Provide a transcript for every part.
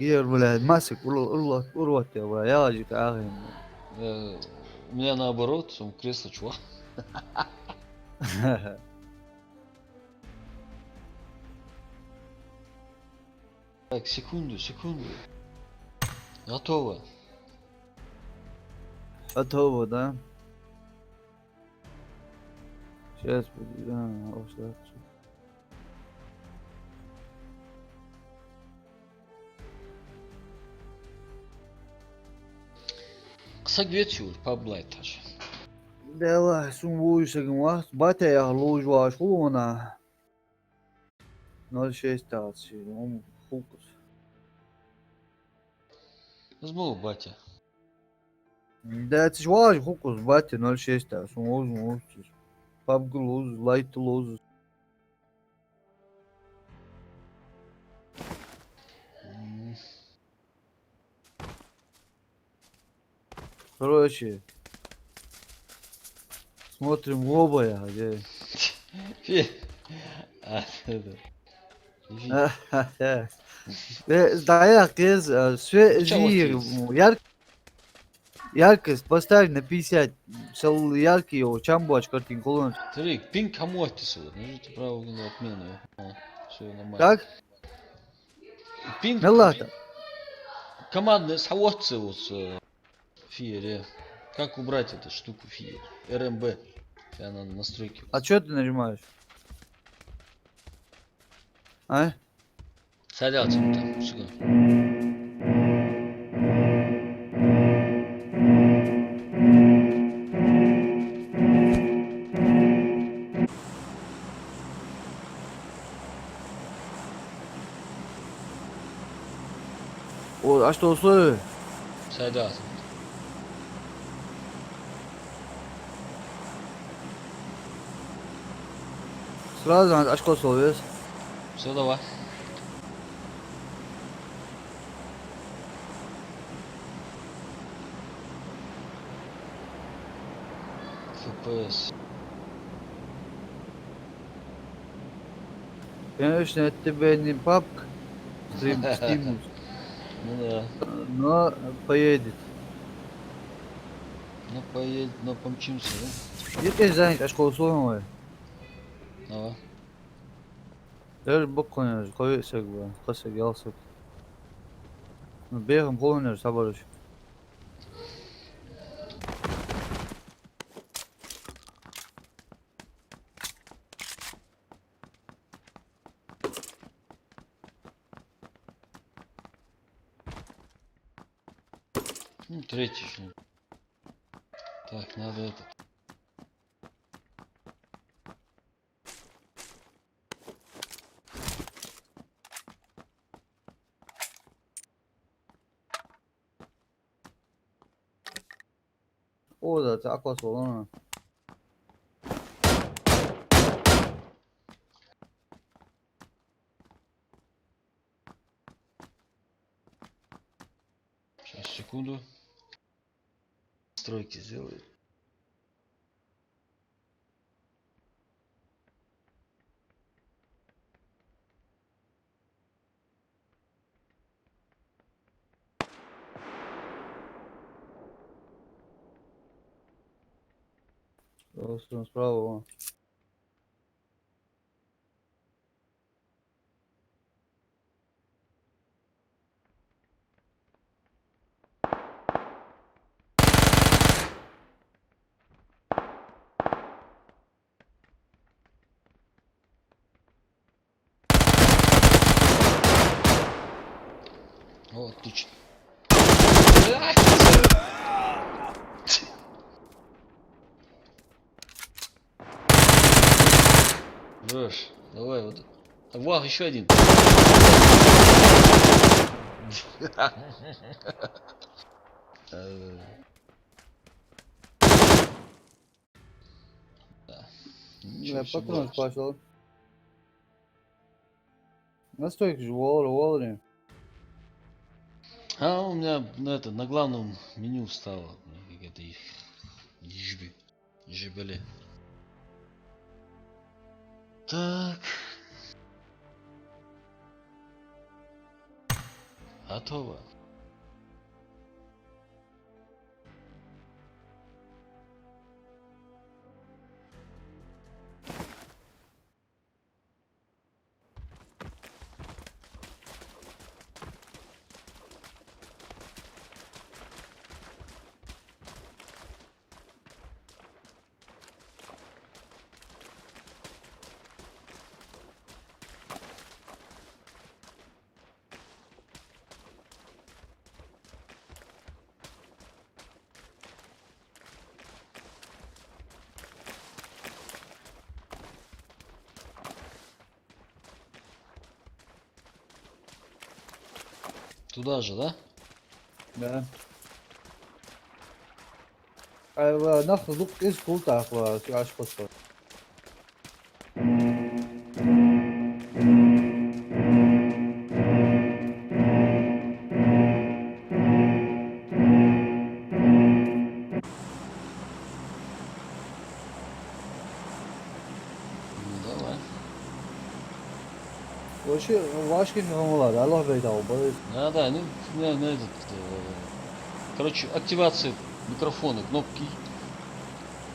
غير блядь, масик урод я, бля, я же кахин. У меня наоборот, он кресло, чувак. Так, секунду. Готово. Готово, да? Сейчас, Sagvětju, pablajtaš. Давай, сумвуйся, гмах, батя я ложу аж луна. 06 tāds, фокус. Zmolu, батя. Да, tas vāži fokus, батя 06 tāds, un lūdzu, papgu lūdzu, laitu lūdzu. Короче, смотрим в оба, я, где. Фи. Dayak kız, Почему зир, яркость поставь на 50, сел яркий его, чамбач, картин колон. Смотри, пинг кому отсюда. Нажмите правую кнопку отмену. Все нормально. Как? Пинг Мелата. командный схватцы вот фиере. Как убрать эту штуку фиер? РМБ. Она на настройки. А что ты нажимаешь? А? Садятся там. Сюда. О, а что условия? Садятся. Сразу очко условия. Все, давай. ФПС. Конечно, это тебе не папка, стримус, Ну да. но поедет. Ну поедет, ну помчимся, да? Где ты занят очко условия? Давай. Даже бок oynuyoruz. Koyuyorsak bu. Kasak alsak. Beyham kol oynuyoruz sabah. Ну, третий еще. Так, надо этот. O da aklas olan. Сейчас, секунду. Стройки сделаю. Справа. О, отлично. Хорош. Давай вот. Вау, еще один. Да. Я Все потом было. спрашивал. Настойка же Волри. А у меня на главном меню стало какая-то жибеле. Так. Готово. Туда же, да? Да. Нахуй, ну, из култа, аж просто. Ну давай. Вообще, вашки не var, Allah beyda olmalı. Да, ну, на этот. Короче, активация микрофона, кнопки.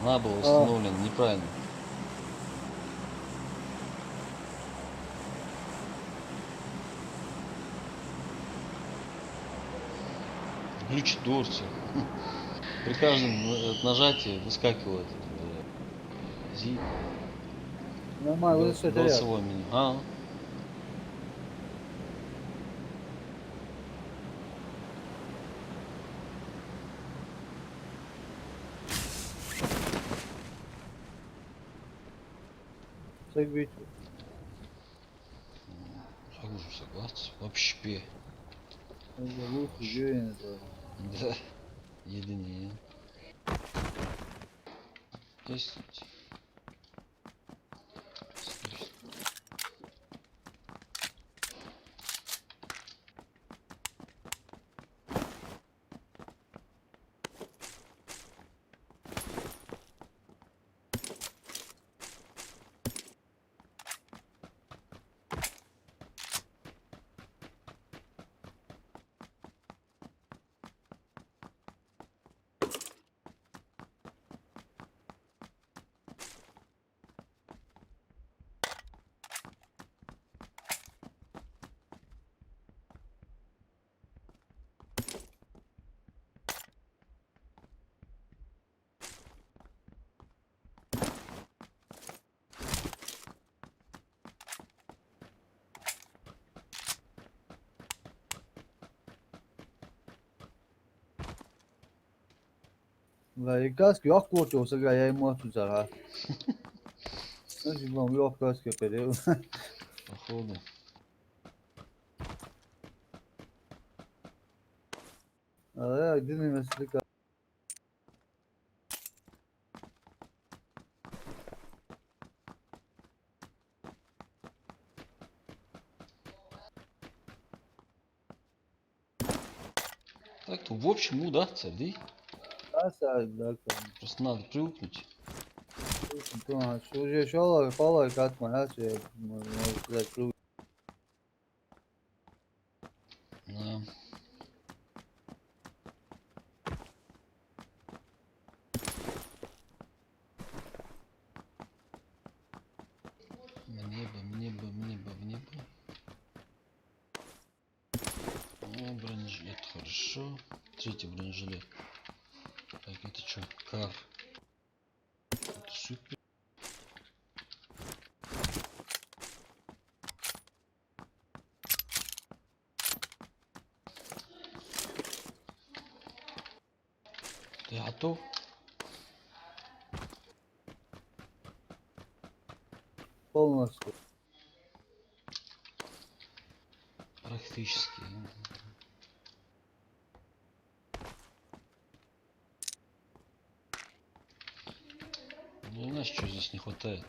Она была Ha, установлена неправильно. Глючит дверцы. При каждом нажатии выскакивает ZIP, normal, bu da ya. голосовое меню. А, Tek büyük. согласен. Вообще. Bu sucuğu yine de. Да. Единиц. Есть. Ve gaz ki yok korkuyor olsa gaya ему tutar ha. Nasıl lan yok gaz köpeği. Походу. Ya dinlemesi gaz. Так-то в общем удастся, да? Nasıl dakika. Просто надо привыкнуть. Tamam. Şu olarak kolay katma her şey. Güzel. Да. В небо. О, бронежилет, хорошо. Третий бронежилет. Так, это что? Кар. Это супер. Ты готов? Полностью. Практически. Ну, знаешь, что здесь не хватает?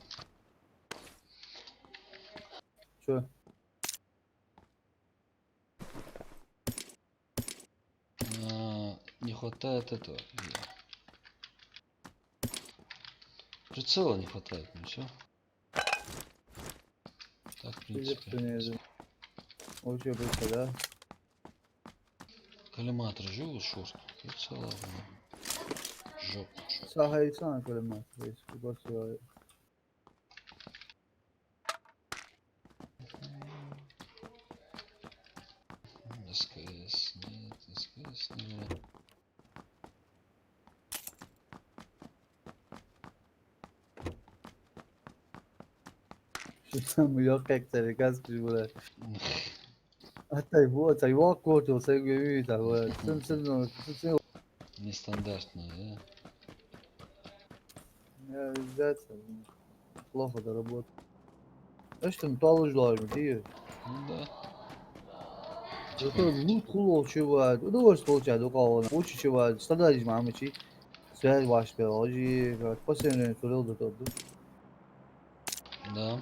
Şu. Не хватает этого. Прицела не хватает, ну все. Так, в принципе. O şey mesela. Коллиматор живут шорст. Это ладно. Жоп. Sahayı sana kalem reis. Bir basıyor. СКС. Нет, СКС не. Şu mu yok ekleri gaz bir böyle. Hatta bu atay var kotu sevgi da böyle. Sen Нестандартная, ya zaten плохо da работает. İşte mutalajlar mı diyor. да? Ну да. Зато лут получает, удовольствие получает у кого. Лучше чего, страдать мамочи. Связь ваш пиложи, как последний турил до тот. Да.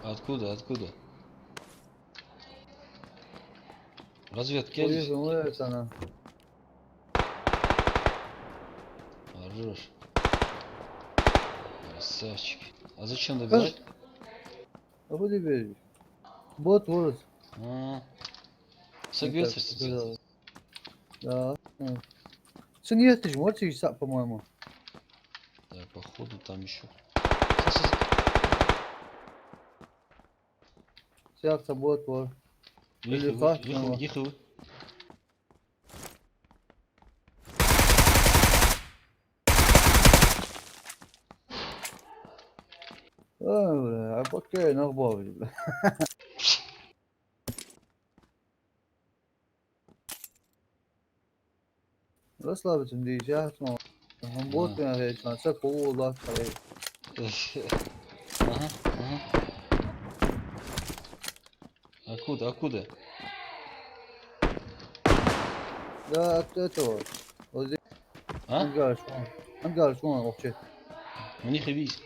Откуда? Откуда? Разведки есть? Поехал sana. Хорош. Красавчик. А зачем добирать? А куда бежишь? Бот вырос. А, Так, соответствует. сказал. Да. Sen yatış mı? Açık sak по-моему. Так, походу там еще. Сякса бот var. Ехай, факт, ехай, но- ехай. Öyle. Bak ya ne yapıyor? Расслабиться дiyeceğiz ama. Bot mu ya şu an? Sak kolu da. Ага, ага. Откуда, откуда? Да, от этого. Вот здесь А? ангар, вон. Ангар, вон вообще. У них и виз.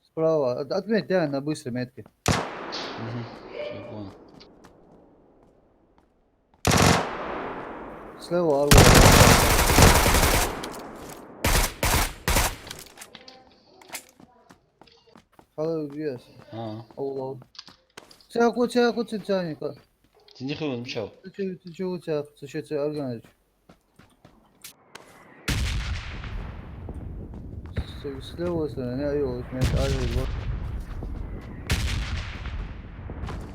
Справа. Отметь, да, на быстрой метке. Угу. Все, понял. Слева арба. Hello, yes. А, Allah. Çak o çani. ты не хвилин мчав. Ты чего çak? Ты что ты организуешь? Слева стороны, я его отметь, арба.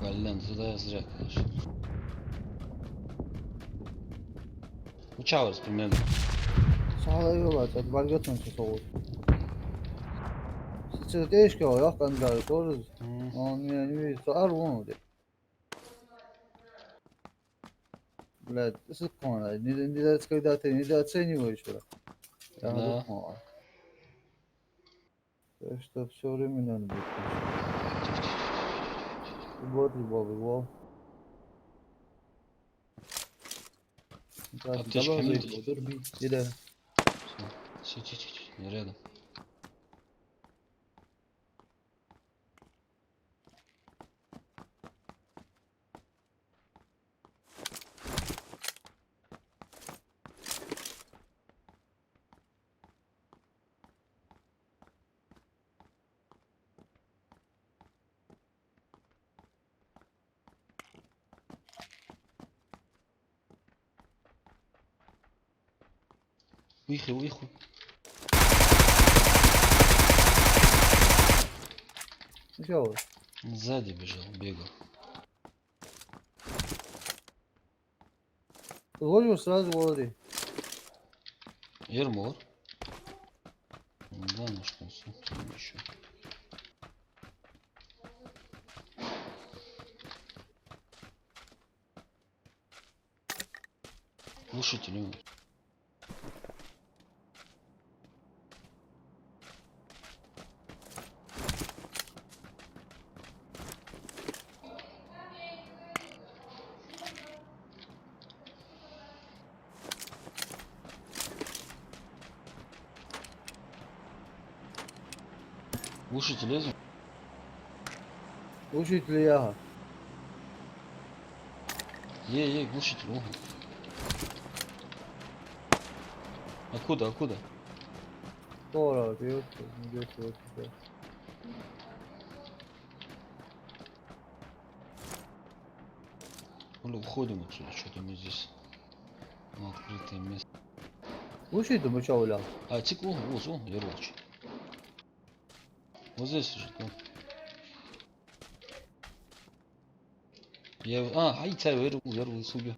Блин, туда я зря, конечно. Мчав примерно. Sağlıyorlar, zaten balgatın soğuk. Sıçı değişke o yok angar, doğru. М, Он меня не видит, арбу. Блядь, ты сыкона, когда ты недооцениваешь, блядь. Я Да. думал. Так что все время надо будет. Вот любого. Так, Аптечка давай нет? заебал, дурби. Иди. Все, тихо, не рядом. Уехай, уехай. Ну что, Сзади бежал, бегал. вложил сразу вроде. Ермор. Да, ну что, смотрим еще. Глушитель. Глушитель лезем. Учитель я. Ей, глушитель. Ого. Откуда, откуда? Doğru diyor. Diyor. Ну, уходим отсюда, что-то мы здесь на открытое место. Bu şeydi mi çavula? А, текло, вот, я ролч. Вот здесь лежит, вон. Ай, тебя вырву, суби.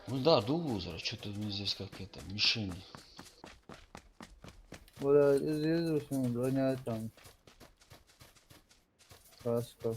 Ну да, до озера, что-то мне здесь как это, мишени. Böyle izliyorsun. Böyle tam. Kaska.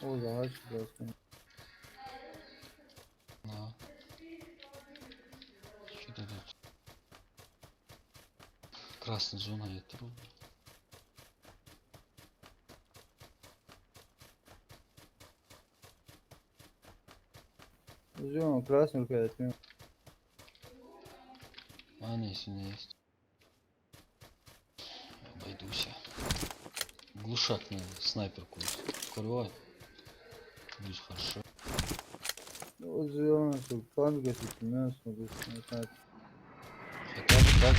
O zaman çıkıyorsun. А. Что-то тут. Красная зона, я тру. Üzüyorum. Krasnı ülke. А, не, если не есть. Обойдусь. Глушак надо, снайперку. Курвай. Будет хорошо. Üzüyorum. Kan getirtmiyorsun. Хотя бы так.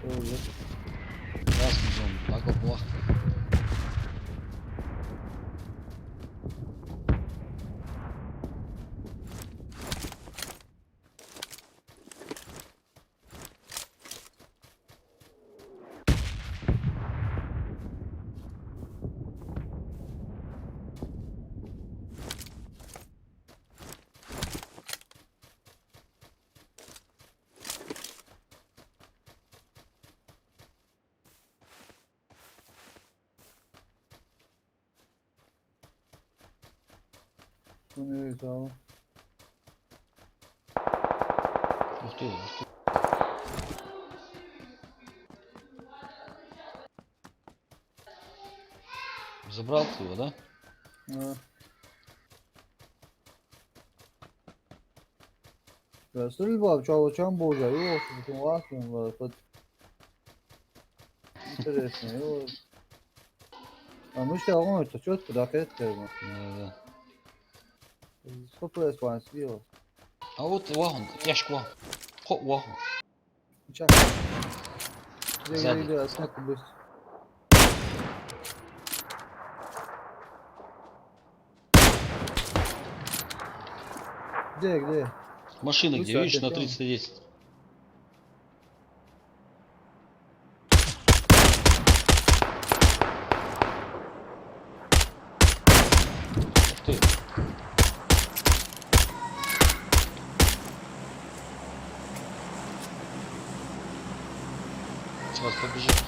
Öyle. Красный зон, плохо. Bunu tamam. Ух ты, ух ты. Забрал ты его, да? Ha. Стрельба, чам божа, его потом лаком, под интересно, его. А мы что, он это четко докет керма. Да. Сколько спан сделал? А вот вагон, ящик вагон. Вагон. Чак. Сзади. Где, снэк быстро. Где? Машина Вы где, что, видишь, на опять 310. Ух ты. Сейчас побежит.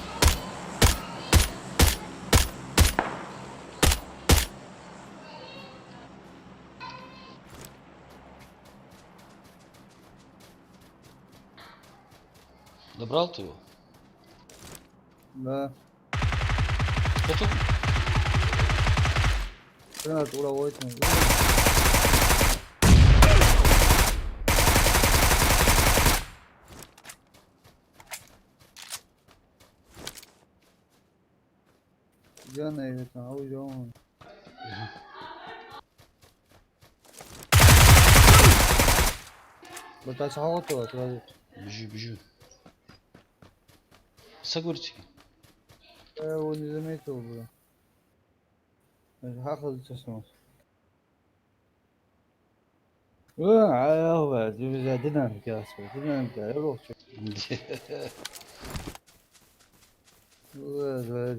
Добрал ты его? Да. Это? Гранат уравнительный. Где она идет? А уйдем. Вот так сработало, сразу. Бежи. Согурьте. Я его не заметил бы. Хахал заснулся. هو ديناميك يا اسطى ديناميك يروح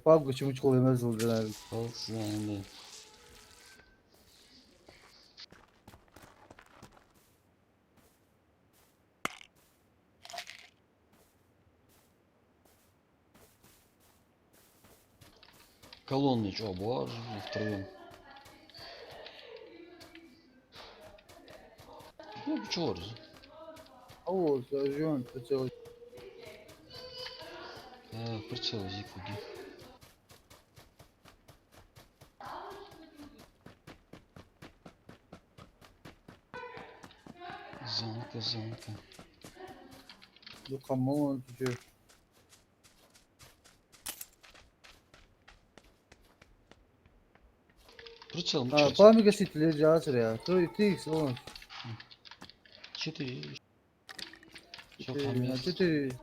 папка чему-чему вымазал динамик. Ползали. Колонны, чё, боже, втроем. Ну, чё, О, зажжён, хотел. прицел зикуди. Зонка. Ну камон, ты чё? Прицел А, мчается. пламя гаситель радиатор, я. Ты их, вон. 4. Все по 4, на месту. 4.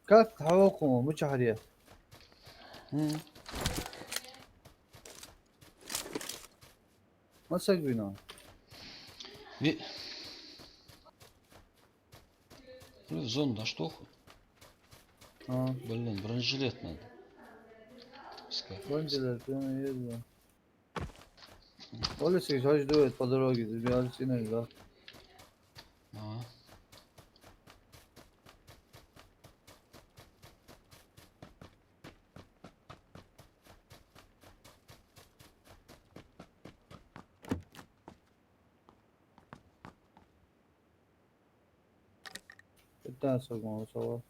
Как тавакум, муча хария. Масак вино. Ви... В зону да что? А, Блин, бронежилет надо. Искать. бандилер, ты на еду. Оля sich heute durch по дороге, ты меня оценил, да? А. Это согнал, сова.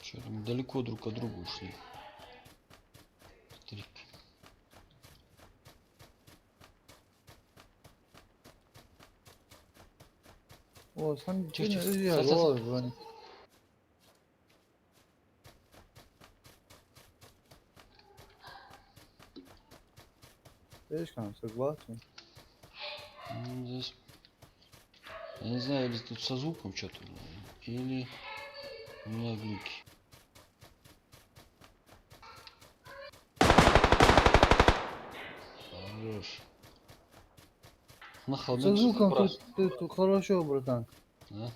Что мы далеко друг от друга ушли. Старик. О, сан, Тихо, ты тихо. не я, Стой. звонит. Видишь, там, согласен. Здесь... Я не знаю, или тут со звуком что-то, или у меня глюки. Хорош. Нахал, Со звуком тут хорошо, братан. Да?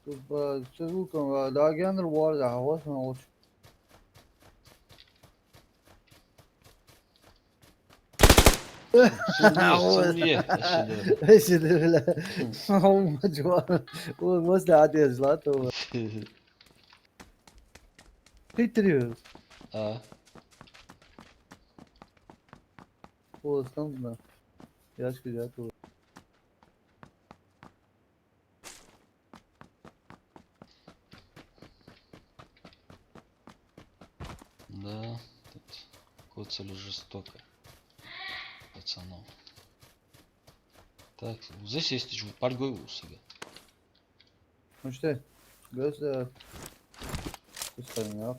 Тут со звуком, да, гендер var ya, hava sana hoş. Сумле, сюда. Eşi de öyle. Olmaz var. Olmaz da hadi yazılar da. Titriyoruz. А, Olsun da. Yaş güzel olur. да, тут коцали жестоко. Пацанов. Так, здесь есть еще паргой усага. Ну işte. Gözler. Kıstayım ya.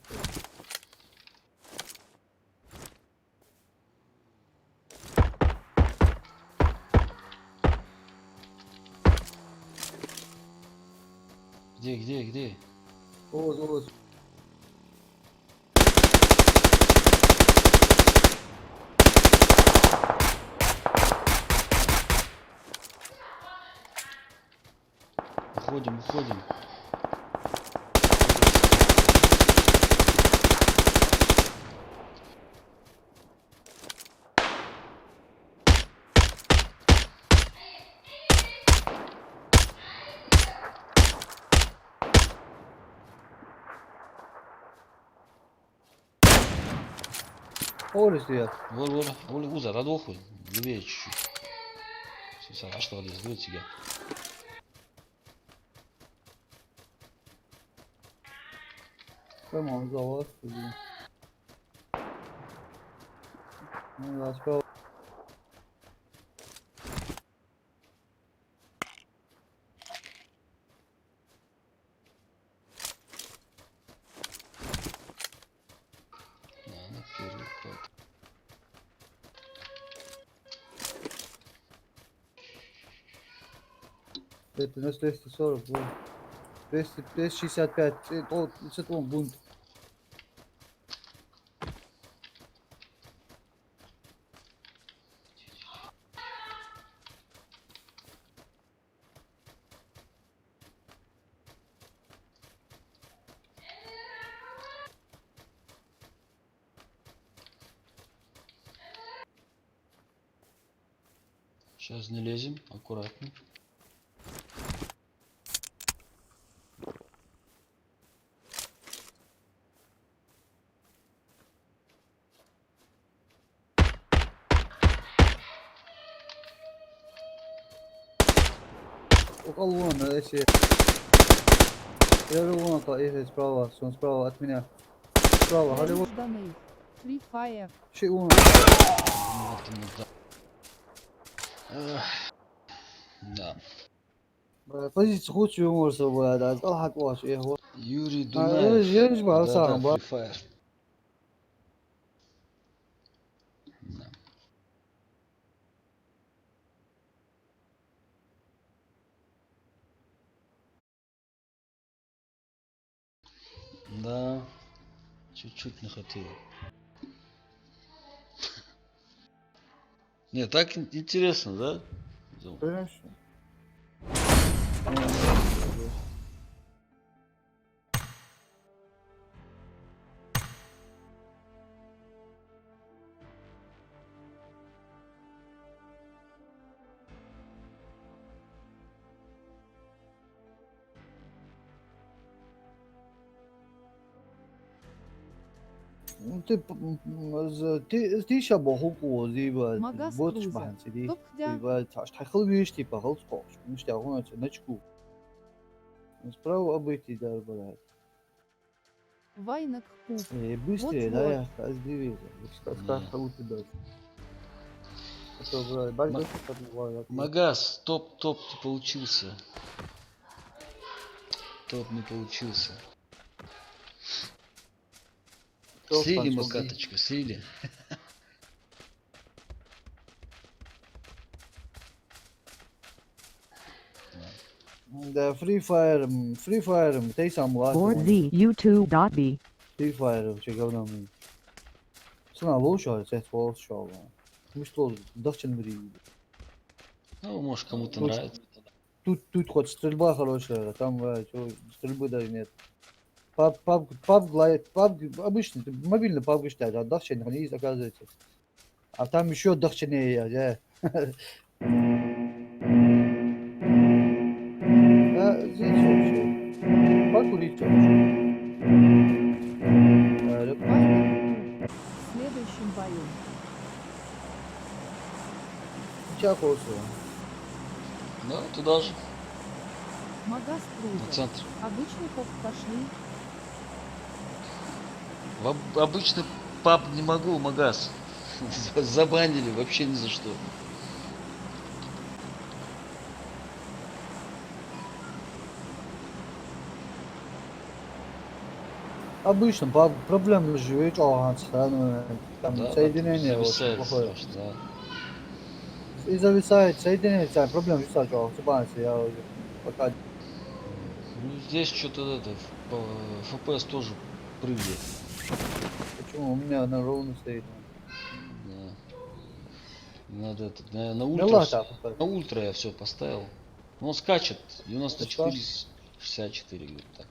Где? Oğuz. Уходим. Oğuz diyor. Вор, уза, радохуй. Левее чуть-чуть. Сейчас, а что здесь? Дует тебя. Tamam, zavaz. Let's go. На первый ход. Это на 240. 265. Это он бунт. Сейчас не лезем, аккуратно. Около вон, эти. Я же вон, если справа, он справа от меня. Справа, Голливуд. Donate. Free Fire. Şey von. Вот ему, да. Эх, да. Позиция худшего может быть, а так ваш, я вот. Юрий А, Дунаев. я не знаю, Да, сам, Free Fire. Да. Да, чуть-чуть не хватило. Не, так интересно, да? Зум? Конечно. Ну, ты сейчас бахуку, зиба, Магаз будешь Крузер. махать, сиди. Топ хдя. Зиба, тахыл вещь типа, хал скош, ну что, он начку. Справа обойти, да, брат. Вайнак Куб. Быстрее, Вот-вот. да, я сдвигаю. Да. Лучше дальше. А то, брат, бальдос подбиваю. Магаз, топ не получился. Топ не получился. Слили мы каточку, слили. Да, Free Fire, ты сам Lord ладно. Z YouTube.B. Free Fire вообще говно. Сна лучше, это волшебно. Ну что, дахчен бери. Ну, может, кому-то Тут- нравится. Тут хоть стрельба хорошая, а там стрельбы даже нет. PUBG, обычный, мобильный PUBG считают, а дахчен не есть, оказывается. А там еще дахченее, да. А здесь вообще. Покурить вообще. Вайнак Куб. В следующем бою. Чакосу. Да, туда же, Магаз на Крузер. центр. Обычный поп пошли. Обычно паб не могу, Магаз. Забанили вообще ни за что. Обычно проблемы живет, там Да, соединение очень зависает плохое. страшно, да. И зависает соединение, проблем висать, я уже пока. Ну, здесь что-то это, FPS тоже прыгает. Почему? У меня на ровно стоит. Да. Надо это, на Ну ультра, ладно, на ультра я все поставил. Но он скачет, 94, 64, говорит так.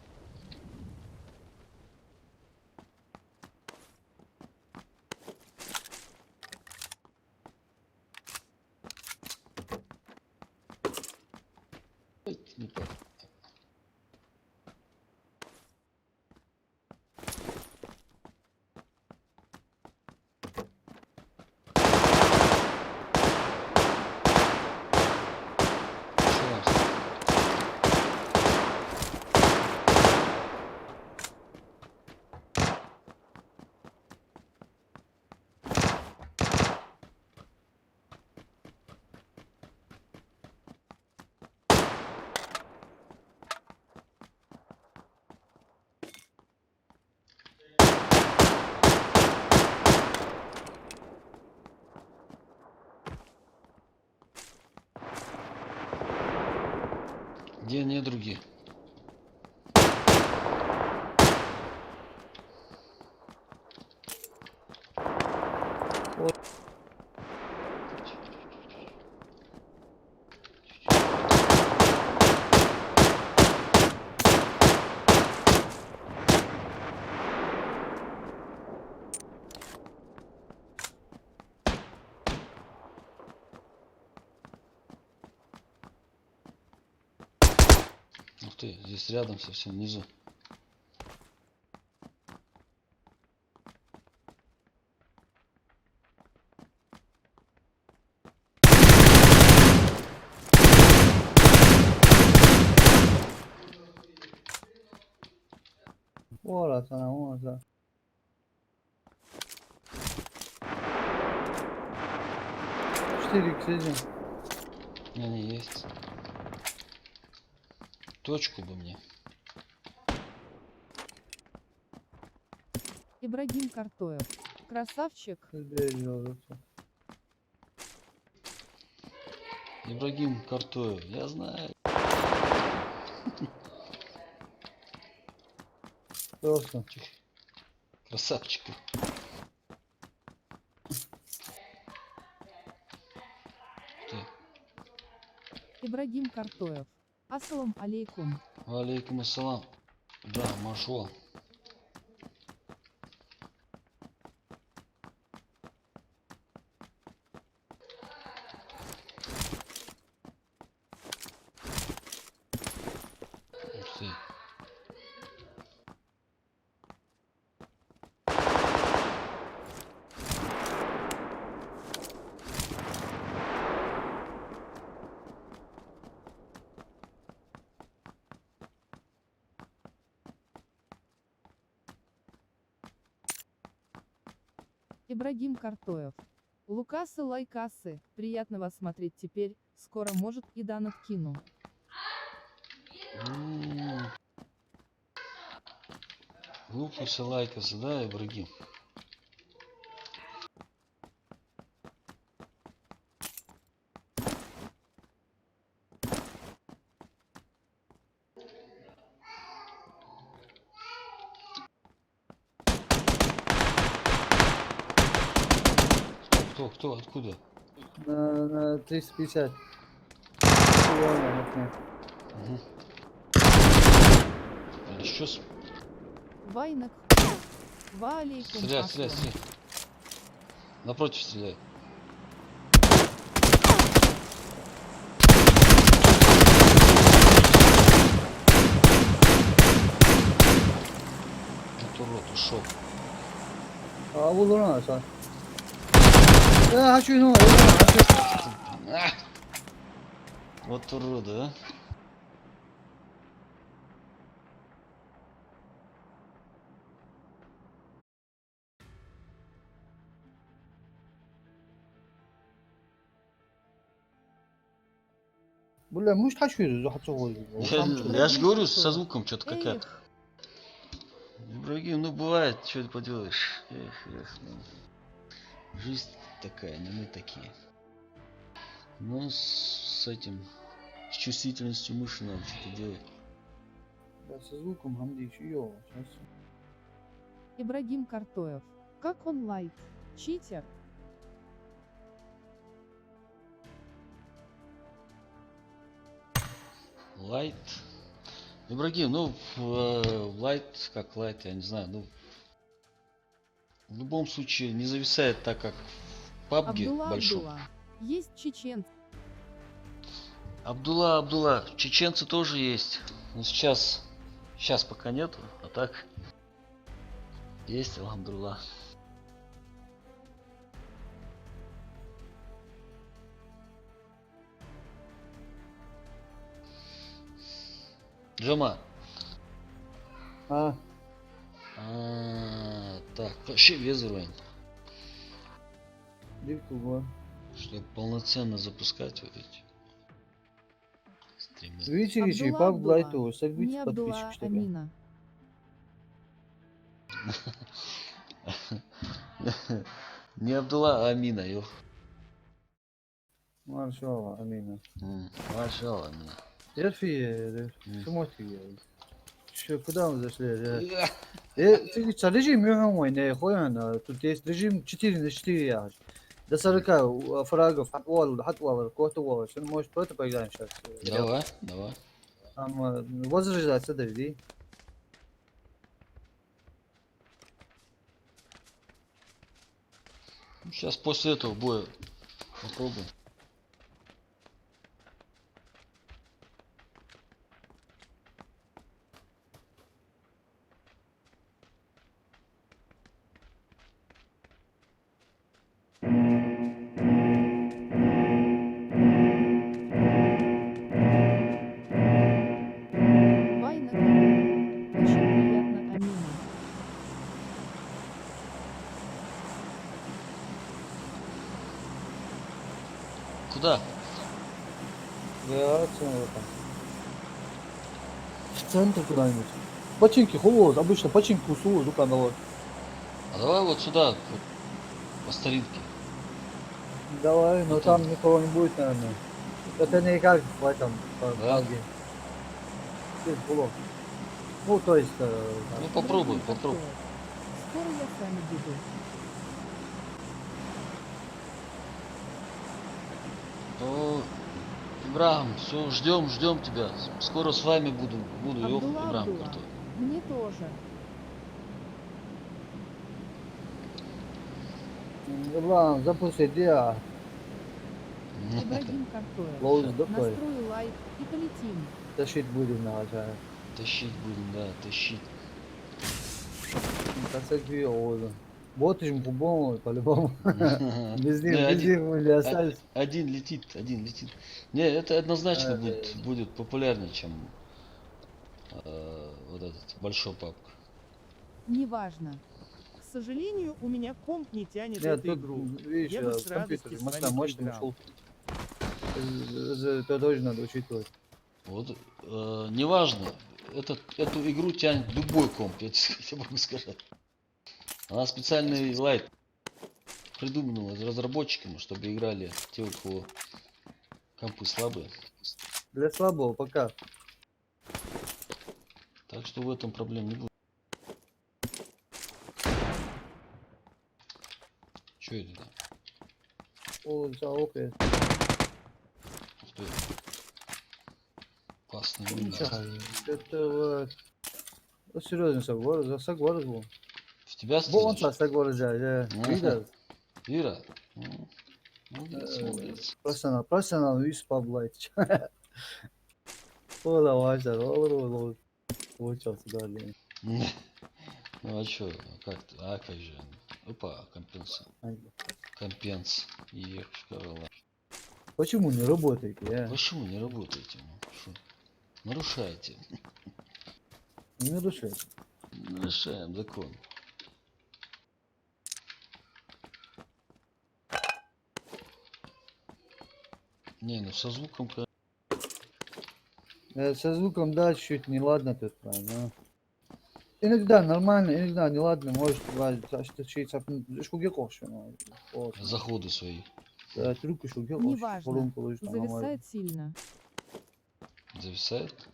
Ой, не так. Еще раз. Где недруги? ты, здесь рядом совсем внизу. Вон она, вон она. Четыре к сидим. Не есть. Точку бы мне. Ибрагим Картоев. Красавчик. Ибрагим Картоев, я знаю. Просто. Красавчик. Ты. Ибрагим Картоев. Ассалам алейкум. Алейкум ассалам. Да, машло. Ух ты. Ибрагим Картоев. Лукасы лайкасы. Приятно вас смотреть теперь. Скоро может и донат кину. Лукасы, лайкасы, да, Ибрагим? Кто, откуда? На 350. Вон он, окно. Угу. Еще Вайнак. Ва алейкум стреляй. ассалам. Напротив стреляй. Вот урод ушел. А вот он, сам. Хочу, ну, хочу. А! Вот уроды, а. Бля, мы ж хочу, захотел. Я же говорю, со звуком что-то какая. Эх, Ибрагим, ну бывает, что ты поделаешь. Эх, ну. Жизнь такая, не мы такие. Но с этим, с чувствительностью мыши надо что-то делать. Да, со звуком Хамди еще ё, сейчас. Ибрагим Картоев. Как он лайк? Читер. Лайт. Ибрагим, ну, лайт, как лайт, я не знаю, ну, в любом случае не зависает так, как в пабге большом. Абдулла. Есть чеченцы. Абдулла, чеченцы тоже есть. Но сейчас пока нету, а так есть, алхамдулилlah. Джома. Так, вообще без уровень. Дикого. Чтобы полноценно запускать вот эти стримы. Видите, пап Блайту, согбите Не Абдулла, подписчик, что ли. Амина. Не Абдулла, а Амина, ё. Машалла, Амина. Машалла, Амина. Я фи, смотри. Что, куда мы зашли? Я. Ты режим мой не хуяна. Тут есть режим 4/4 я. До 40 фрагов, хатвал, котовал. Что может просто поиграем сейчас? Давай. Возрождаться, дойди. Сейчас после этого боя попробуем. Куда? Я оценил там. В центр куда-нибудь. Починки холод, обычно починку услугу, ну давай. А давай вот сюда, вот, по старинке. Давай, но Вот там там. никого не будет, наверное. Это не как в этом, в Да? Алге. Здесь было. Ну, то есть, Ну там. попробуй, Ибрагим попробуй. Картоев. Скоро я с вами буду. О, Ибрагим, все, ждем тебя. Скоро с вами буду, Абдулла, Ибрагим Абдулла. крутой. Мне тоже. Ладно, запусти, где? Ибрагим Картоев. Лоуз такой. Настрою лайк и полетим. Тащить будем на чай. Тащить будем, да, тащить. Косаки, Лоуза. Вот им по-любому, по-любому. Без Не, них мы не остались. один летит, один летит. Не, это однозначно Да. будет популярнее, чем вот этот большой папка. Неважно. К сожалению, у меня комп не тянет Нет, эту тут, игру. видишь, Я бы с в компьютере радостью с мощно, вами мощно поиграл. ушел. Это тоже надо учитывать. Вот, неважно, эту игру тянет любой комп, я тебе могу сказать. Она специальный лайт придумана разработчиками, чтобы играли те, у кого компы слабые. Для слабого пока. Так что в этом проблем не будет. Что это там? О, заокает. Ух ты. Классный Ничего. выбор. Это серьезно, Сагвар был. В тебя Вон стреляешь? Сагвар взяли, видишь? Вира? Молодец, молодец. Профессионал, видишь, поблайт. О, давай, давай, получался, да, блин. Ну а чё, как ты? А как же? Опа, компенс. Компенс. Ехала. Почему не работаете, Почему не работаете? Шо? Нарушаете. Не нарушай. Нарушаем закон. Не, ну со звуком, Со звуком, да, чуть-чуть неладно тут, правильно. Иногда нормально, иногда неладно, может бывать, что чей-то, шкуге кош, заходы свои трюки шкуге кош, Неважно. полом положишь, там нормально. Зависает сильно. зависает.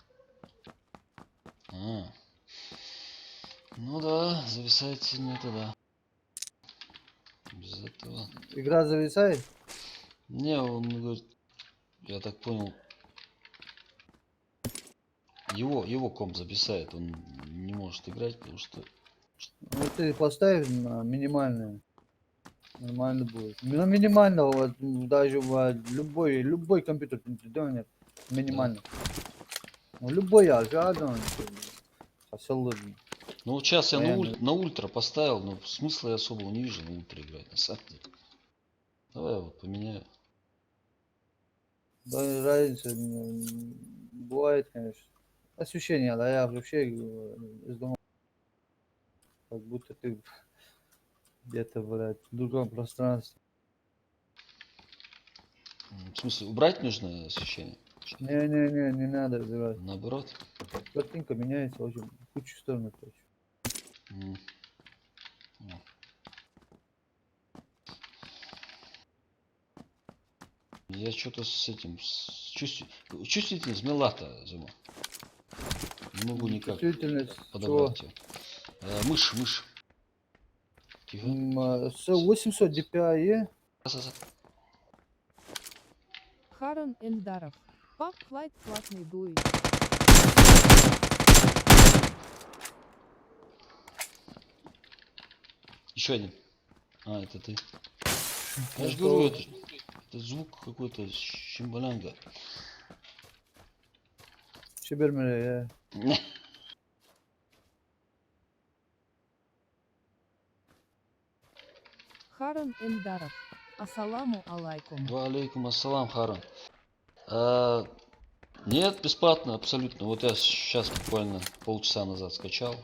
А. Ну да, зависает сильно это да. Без этого. Игра зависает? Не, он говорит, я так понял, его комп зависает, он не может играть, потому что Ну ты поставь на минимальное. Нормально будет. На минимального, вот, даже любой компьютер, да, нет, минимально. Ну, любой жадный. ну вот сейчас я Понятно. на ультра поставил, но смысла я особого не вижу на ультра играть на самом деле. Давай вот поменяю. Да, разница бывает, конечно. Ощущение, да, я вообще из дома, как будто ты где-то, блядь, в другом пространстве. В смысле, убрать нужно освещение? Не-не-не, не надо разбирать. Наоборот. Картинка меняется очень в кучу сторон, короче. М. О. Я что-то с этим чувствительность мела-то зима. Не могу никак Чувствительность, подобрать ее. Мышь. Тихо. С 800 DPI, Харон Эльдаров. Пак Флайт платный дуй. Еще один. А, это ты. Я же говорю, это звук какой-то щимбалянга. Чебермере, Харон Эльдаров. Ассаламу алайкум. Ва алейкум ассалам, Харон. Нет, бесплатно, абсолютно. Вот я сейчас буквально полчаса назад скачал,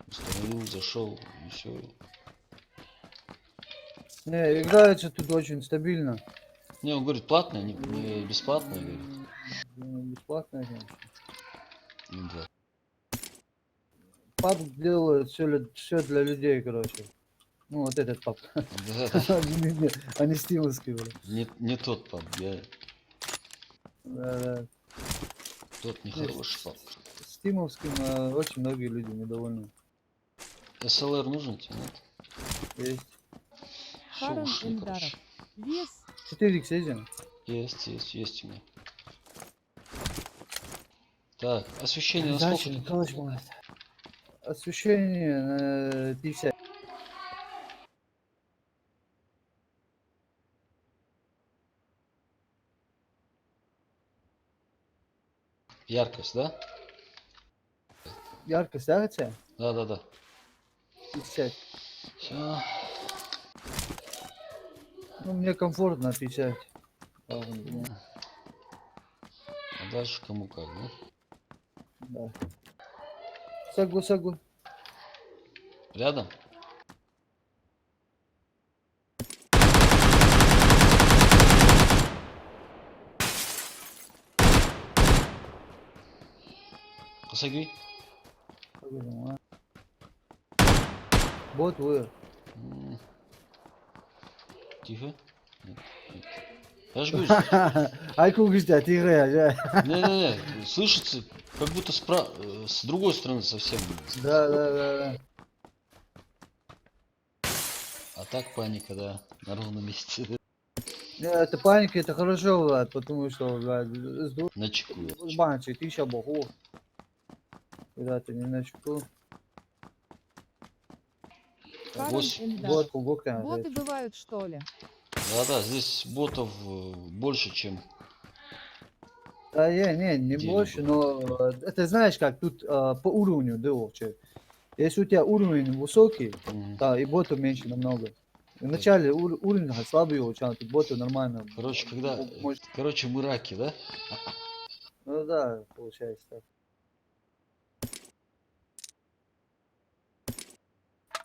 установил, зашел и все. Не, играется тут очень стабильно. Не, он говорит платное, не бесплатное, говорит. Бесплатно, конечно. Ну да. Пап делает все для людей, короче. Ну, вот этот пап. Да, А не стимовский, бля. не тот пап, я Да. тот Не, нехороший пап. Стимовским очень многие люди недовольны. СЛР нужен тебе, нет? Есть. Все Харон ушли, Эльдаров. короче. Вес. 4 х ездим. Есть у меня. Так, освещение на Дача, сколько? Николаевич Булат. Освещение на 50. Яркость, да? Яркость, да, хотя? Да. 50. Все. Ну, мне комфортно 50. А дальше кому как, да? Да. Сагу. Рядом? Косаги? Бот вы. Тихо. Нет. Я ж говорю, Айку гыжда, тихо я. не, слышится, как будто с другой стороны совсем. Да. А так паника, да, на ровном месте. Не, это паника, это хорошо, Влад, потому что, Влад, На чеку. с банчей, ты еще богу. Когда ты не начал. Харон Восемь. Эльдаров. Бот, Боты бывают, что ли? Да, здесь ботов больше, чем Да, не где-либо. больше, но это знаешь как, тут по уровню, да, вообще. Если у тебя уровень высокий, Мгм. да, и ботов меньше намного. Вначале уровень слабый очень, тут боты нормально. Короче, когда... Может, Короче, мы раки, да? ну да, получается так.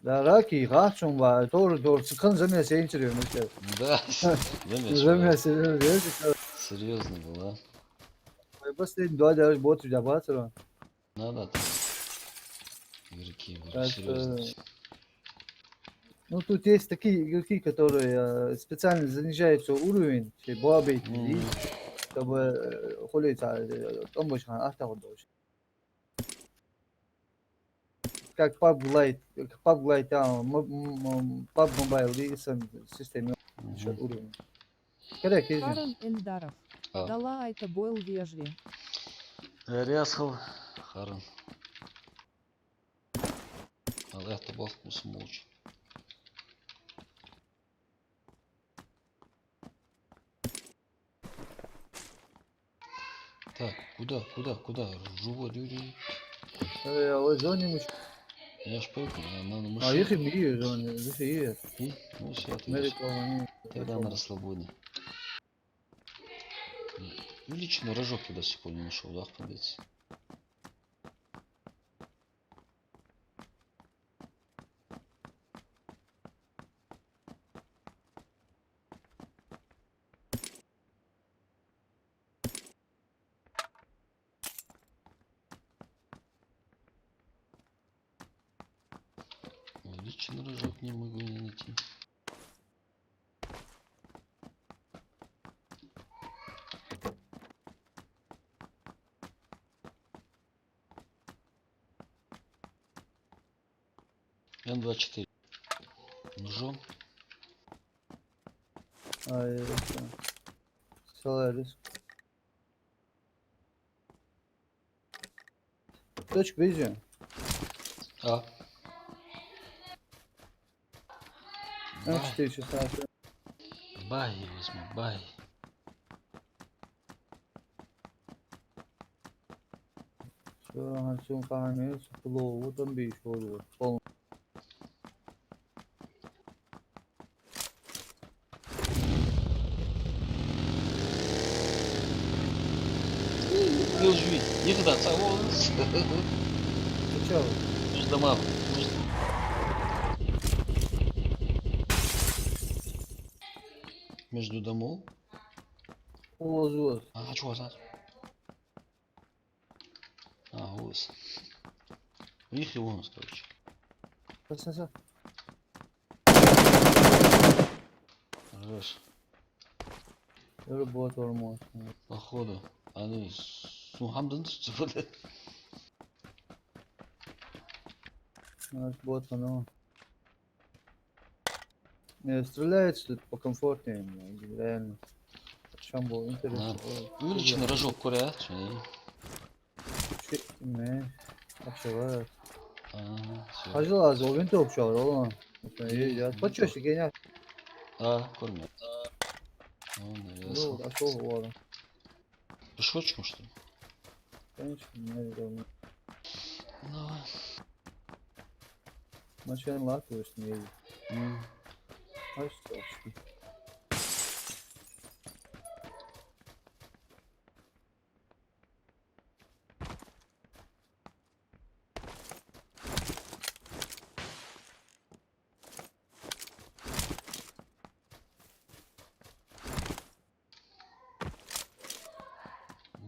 Да, раки, рачун var. Doğru. Sıkın zemine şeyin çürüyor işte. Да. Zemine çürüyor. Серьезно было. Просто два даже бот тебя бацера. Надо. Игроки, говорю, Так серьезно. что... Ну, тут есть такие игроки, которые специально занижаются уровень, бабы, чтобы хулить, он больше автоходов. Как PUBG Lite, там, PUBG Mobile и системе счет уровня. Когда кезден? Харон Эльдаров. А. Дала айта бойл вежли. Рясхал. Харан. Allah тобал вкусом молча. Так, куда? Живой люди. O zoneymiş. Я ж поехал, надо А машину. их iyi zone, dışı iyi. И, ну все, Amerika olan iyi. тогда на расслабоне. Ну, лично рожок я до сих пор не нашел, да, в Пандете? Лично рожок не могу не найти. М24. Ножом. Ay, salarız. Точка везде. А. Ну, Бай. 4 часа. Бай я возьму, бай. Все, Артем Каменец, Плову, там бейш, вот. Полный. Плюс живи. Никуда, целого. Ты чё? Между домам. Между домов. Oğuz. А, чего за? А, голос. У них и голос, короче. Sen. Хорош. Öyle bot olmaz. Походу. Они Сухамдын çıktı. Evet, bot ну. Не, стреляется тут покомфортнее, реально. Чем был Да. интересно. Увеличенный рожок Корея. Ne? Açıyorlar. Ага, все. Hacı lazım, o gün topçu var oğlum. Ya, почему геня? А, кормят. Он Ну, а что вот? Пешочком, что ли? Конечно, не видел. Давай. Maçın Latvia üstüne yedi. М. Açtı açtı.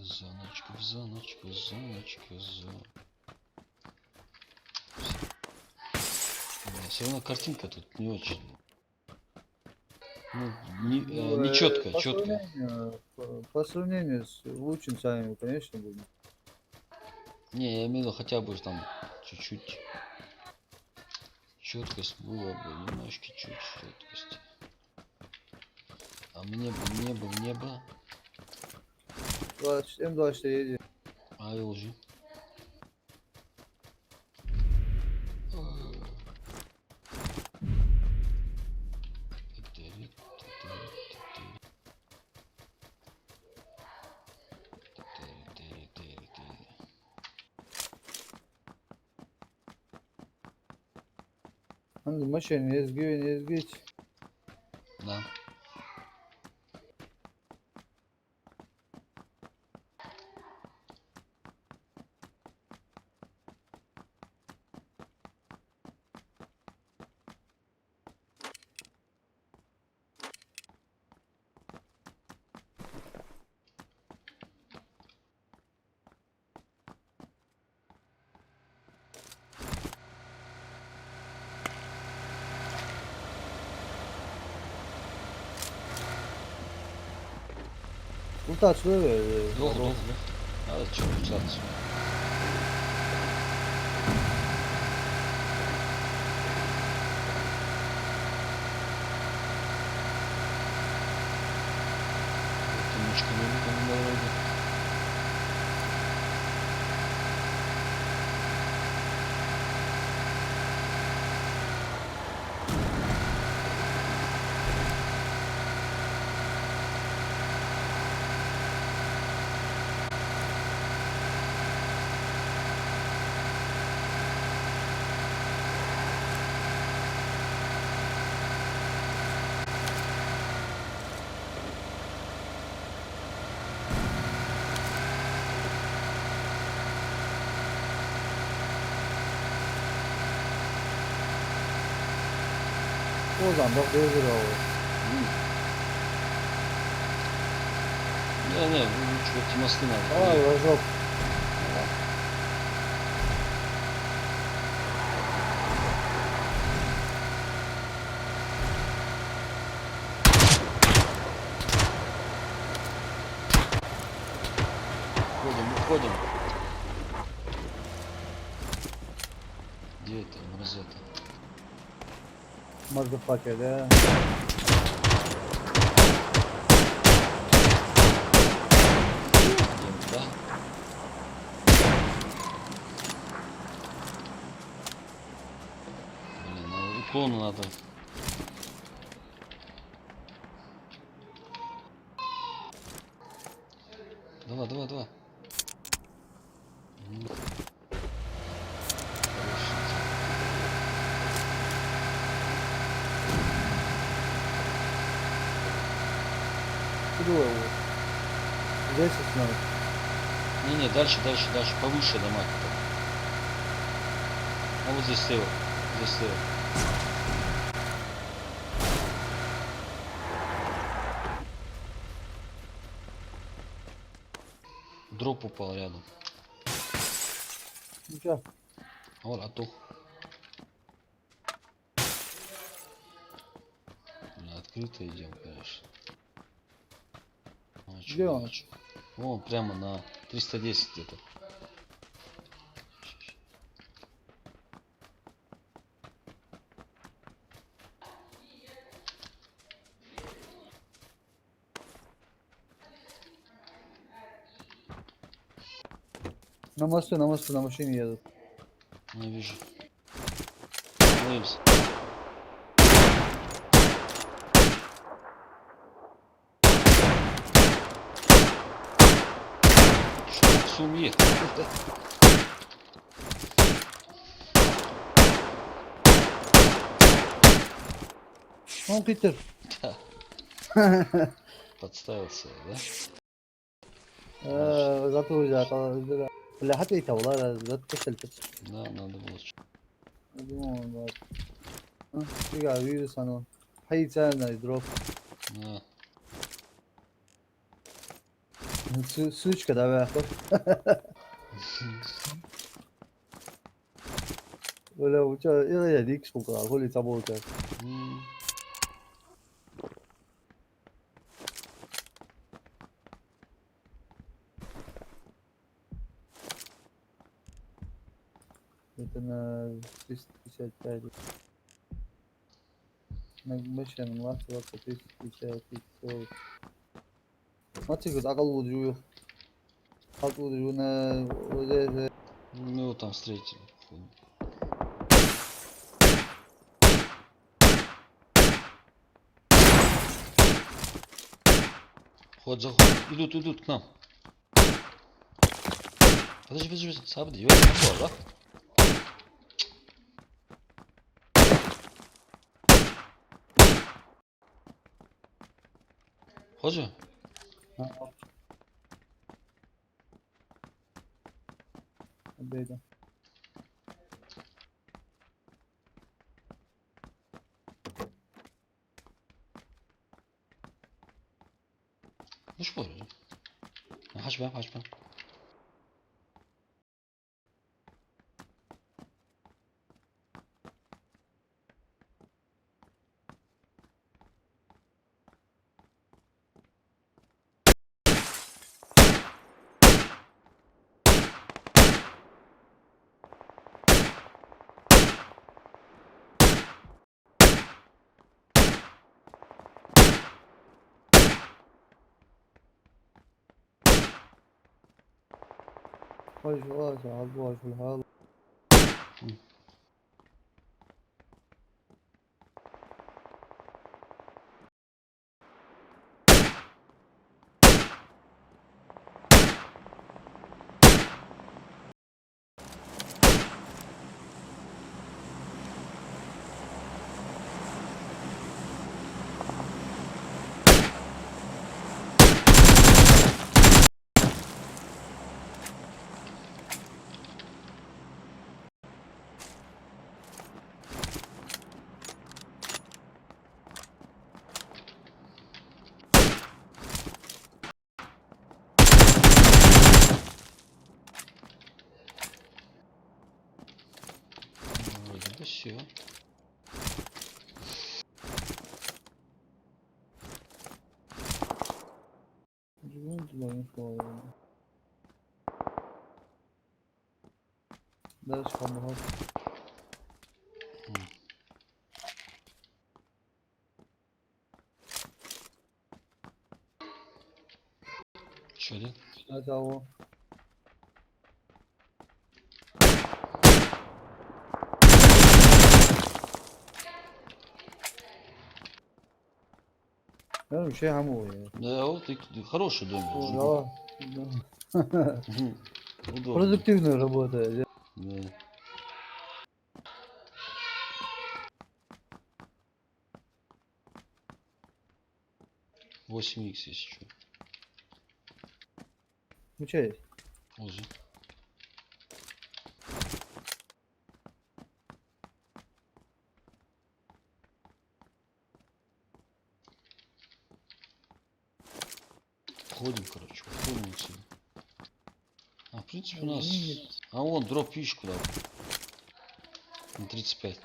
Заночка, заночка, заночка, все равно картинка тут не очень. Ну, не четко, по четко. по сравнению с лучницами, конечно, будет. Не, я имею в виду хотя бы там чуть-чуть четкость было бы, немножко чуть четкости. А мне бы небо. 27-27. А LG. Hangi maçın ezgeç. Да. Utaç böyle. Долго, долго. Надо что-то писаться. Тумочка на дороге. Ozan bak böyle o. Не, лучше эти мосты надо. Aa rojok. Уходим. Где это, Мразета? Motherfucker да. Да? Блин, на икону надо. Давай. Куда его? Здесь надо. Не, дальше, повыше дома. А вот здесь слева. Дроп упал рядом. Ну чё? Вот, а то. Бля, открыто идем, конечно. А, чё Где он? делать? Вон, прямо на 310 где-то. На мосту, на машине едут. Не вижу. Ловимся. Что сумеет? Ну, Питер. Подставился, да? Зато взял. Бля, хапей тавла, зато Да, надо было. Фига, вирус оно. Хайцана дроп. Да. Сучка, давай. Böyle uçağı yedik şu kadar. Böyle tabu olacak. М, Это на 355. На машине младше 350. Maçı kız akıl ucu. Akıl ucuna öyle Ну, его там встретили. походу. Ход за ход. Идут к нам. Подожди. Сабди, его забор, да? Hoca, böyle. ну что? Haçma. Hoş hoş hoş hoş. Вроде бы все. Düzgün kullanmış bu arada. Ders kaldı. Что, да? Hadi o. Ya bir şey ham o ya. Да, вот хороший домик. O da. Мгм. Удобно. Продуктивно работает. Да. Восемь икс, если что. Bu şey. Позже. Ходим, короче, уходим отсюда. принципе, у нас... Нет. А вон, дроп пичку дал. На 35.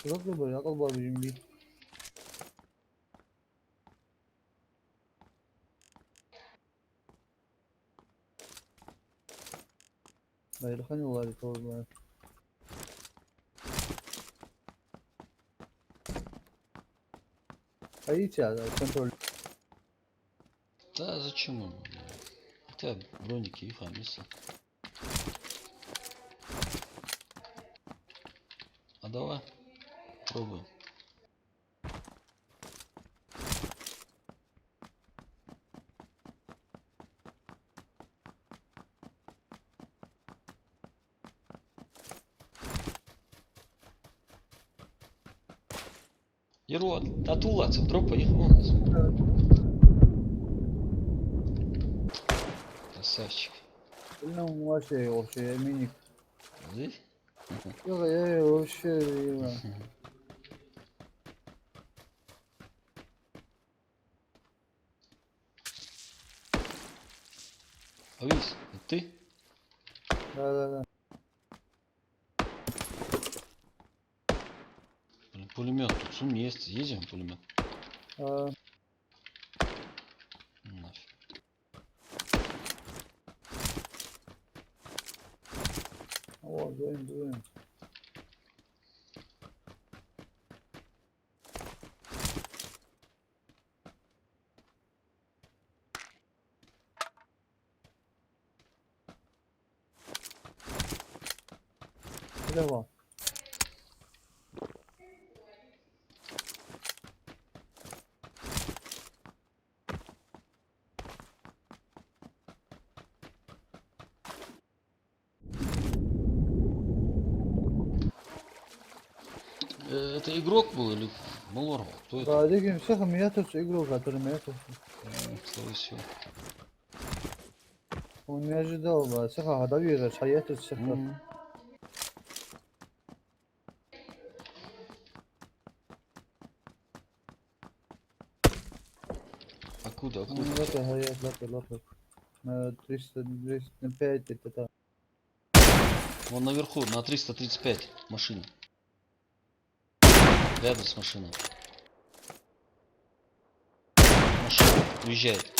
Çok da böyle akıl var bizim bir. Hayır, hani var ya torba. Hayır ya, kontrol. Да, зачем он? Хотя броники их амиса. А давай, пробуем. Еру, атулаться, дроп поехал. Вон. Красавчик. Bilmem вообще, вообще, minik. Здесь? Yok ya, вообще, ya. Авис, это ты? Да. Блин, пулемет тут сум есть. Едем в пулемет. А, Нафиг. o, duyun. Telefon. Это игрок был или Малоров? Кто это? Да, диким всехом я тут игру, который меня тут. Скорее всего. Он не ожидал, да, всеха доверия, а я тут всех. Мгм. Откуда? Ну, Откуда? это гаят, лапы. На 305 это так. Вон наверху, на 335 машина. Рядом с машиной. Машина уезжает.